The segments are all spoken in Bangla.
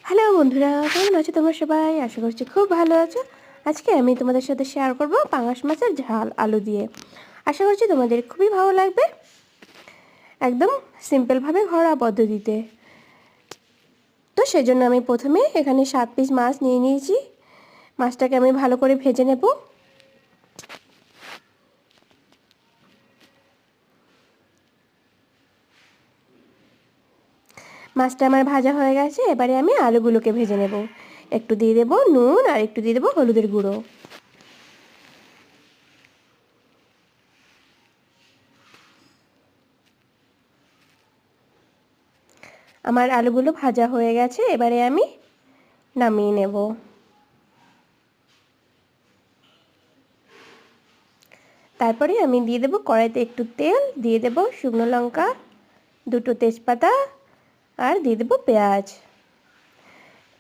হ্যালো বন্ধুরা, কেমন আছো তোমরা সবাই? আশা করছি খুব ভালো আছো। আজকে আমি তোমাদের সাথে শেয়ার করব পাঙাশ মাছের ঝাল আলু দিয়ে। আশা করছি তোমাদের খুবই ভালো লাগবে। একদম সিম্পলভাবে ঘরোয়া পদ্ধতিতে। তো সেজন্য আমি প্রথমে এখানে 7 পিস মাছ নিয়ে নিয়েছি। মাছটাকে আমি ভালো করে ভেজে নেব। মাছটা আমার ভাজা হয়ে গেছে। এবারে আমি আলুগুলোকে ভেজে নেব। একটু দিয়ে দেব নুন আর একটু দিয়ে দেব হলুদের গুঁড়ো। আমার আলুগুলো ভাজা হয়ে গেছে। এবারে আমি নামিয়ে নেব। তারপরে আমি দিয়ে দেব কড়াইতে একটু তেল, দিয়ে দেব শুকনো লঙ্কা, দুটো তেজপাতা আর দিয়ে দেব পেঁয়াজ।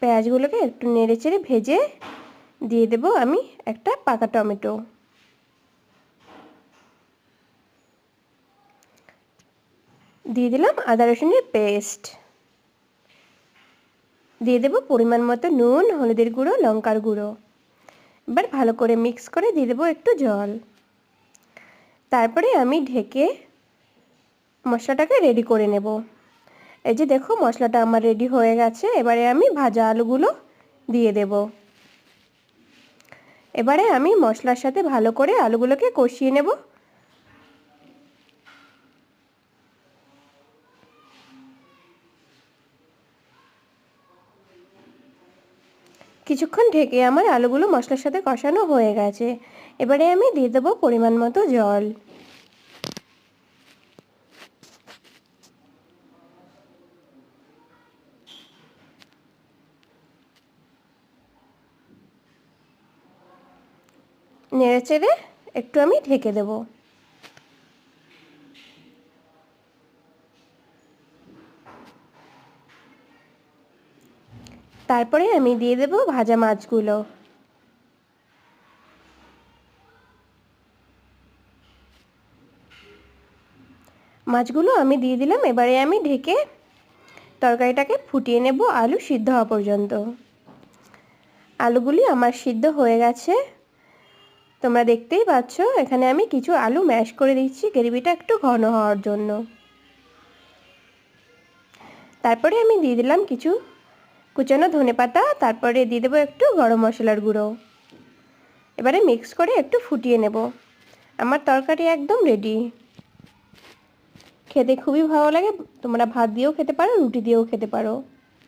পেঁয়াজগুলোকে একটু নেড়েচেড়ে ভেজে দিয়ে দেব আমি একটা পাকা টমেটো। দিয়ে দিলাম আদা রসুনের পেস্ট। দিয়ে দেব পরিমাণ মতো নুন, হলুদের গুঁড়ো, লঙ্কার গুঁড়ো। এবার ভালো করে মিক্স করে দিয়ে দেব একটু জল। তারপরে আমি ঢেকে মশলাটাকে রেডি করে নেব। এই যে দেখো মশলাটা আমার রেডি হয়ে গেছে। এবারে আমি ভাজা আলুগুলো দিয়ে দেব। এবারে আমি মশলার সাথে ভালো করে আলুগুলোকে কষিয়ে নেব। কিছুক্ষণ ঢেকে আমার আলুগুলো মশলার সাথে কষানো হয়ে গেছে। এবারে আমি দিয়ে দেব পরিমাণ মতো জল। নেড়েচেড়ে একটু আমি ঢেকে দেব। তারপরে আমি দিয়ে দেব ভাজা মাছগুলো। মাছগুলো আমি দিয়ে দিলাম। এবারে আমি ঢেকে তরকারিটাকে ফুটিয়ে নেব আলু সিদ্ধ হওয়া পর্যন্ত। আলুগুলি আমার সিদ্ধ হয়ে গেছে। তোমরা দেখতেই পাচ্ছ এখানে আমি কিছু আলু ম্যাশ করে দিচ্ছি গ্রেভিটা একটু ঘন হওয়ার জন্য। তারপরে আমি দিয়ে দিলাম কিছু কুচানো ধনেপাতা। তারপরে দিয়ে দেবো একটু গরম মশলার গুঁড়ো। এবারে মিক্স করে একটু ফুটিয়ে নেব। আমার তরকারি একদম রেডি। খেতে খুবই ভালো লাগে। তোমরা ভাত দিয়েও খেতে পারো, রুটি দিয়েও খেতে পারো।